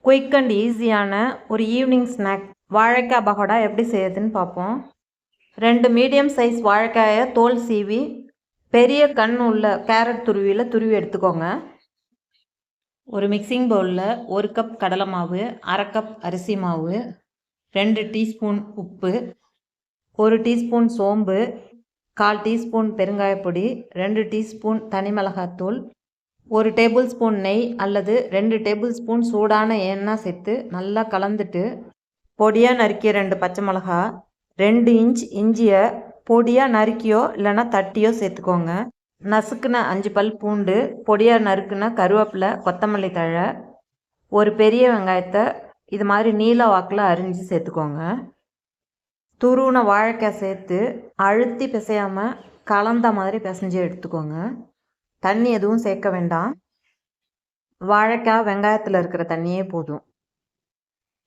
Quick and ஈஸியான ஒரு evening snack வாழைக்காய் பகோடா எப்படி செய்யறதுன்னு பார்ப்போம். 2 மீடியம் சைஸ் வாழைக்காயை தோல் சீவி பெரிய கண் உள்ள கேரட் துருவி எடுத்துக்கோங்க. ஒரு மிக்சிங் பவுலில் 1 கப் கடலை மாவு, 1/2 கப் அரிசி மாவு, 2 டீஸ்பூன் உப்பு, 1 டீஸ்பூன் சோம்பு, 1/4 டீஸ்பூன் பெருங்காயப்பொடி, 2 டீஸ்பூன் தனி மிளகாத்தூள், 1 டேபிள் ஸ்பூன் நெய் அல்லது 2 டேபிள் ஸ்பூன் சூடான எண்ணெய் சேர்த்து நல்லா கலந்துட்டு, பொடியாக நறுக்கிய 2 பச்சை மிளகா, 2 இன்ச் இஞ்சியை பொடியாக நறுக்கியோ இல்லைன்னா தட்டியோ சேர்த்துக்கோங்க. நசுக்குன 5 பல் பூண்டு, பொடியாக நறுக்குன கருவேப்பிலை, கொத்தமல்லி தழை, ஒரு பெரிய வெங்காயத்தை இது மாதிரி நீல வாக்கில் அரிஞ்சு சேர்த்துக்கோங்க. துருவின வாழைக்காய் சேர்த்து அழுத்தி பிசையாமல் கலந்த மாதிரி பிசைஞ்சு எடுத்துக்கோங்க. தண்ணி எதுவும் சேர்க்க வேண்டாம். வாழைக்காய் வெங்காயத்தில் இருக்கிற தண்ணியே போதும்.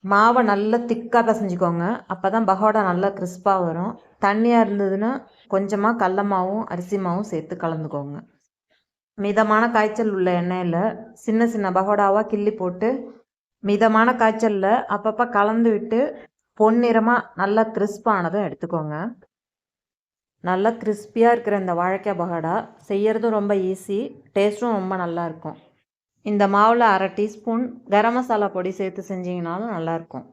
மாவை நல்லா திக்காக பிசைஞ்சிக்கோங்க. அப்போ தான் பகோடா நல்லா கிறிஸ்பாக வரும். தண்ணியாக இருந்ததுன்னா கொஞ்சமாக கடல மாவும் அரிசி மாவும் சேர்த்து கலந்துக்கோங்க. மிதமான காய்ச்சல் உள்ள எண்ணெயில் சின்ன சின்ன பகோடாவாக கிள்ளி போட்டு மிதமான காய்ச்சலில் அப்பப்போ கலந்து விட்டு பொன்னிறமாக நல்லா கிறிஸ்பானதும் எடுத்துக்கோங்க. நல்லா கிறிஸ்பியாக இருக்கிற இந்த வாழைக்காய் பகோடா செய்கிறதும் ரொம்ப ஈஸி, டேஸ்ட்டும் ரொம்ப நல்லாயிருக்கும். இந்த மாவில் 1/2 டீஸ்பூன் கரம் மசாலா பொடி சேர்த்து செஞ்சிங்கனாலும் நல்லாயிருக்கும்.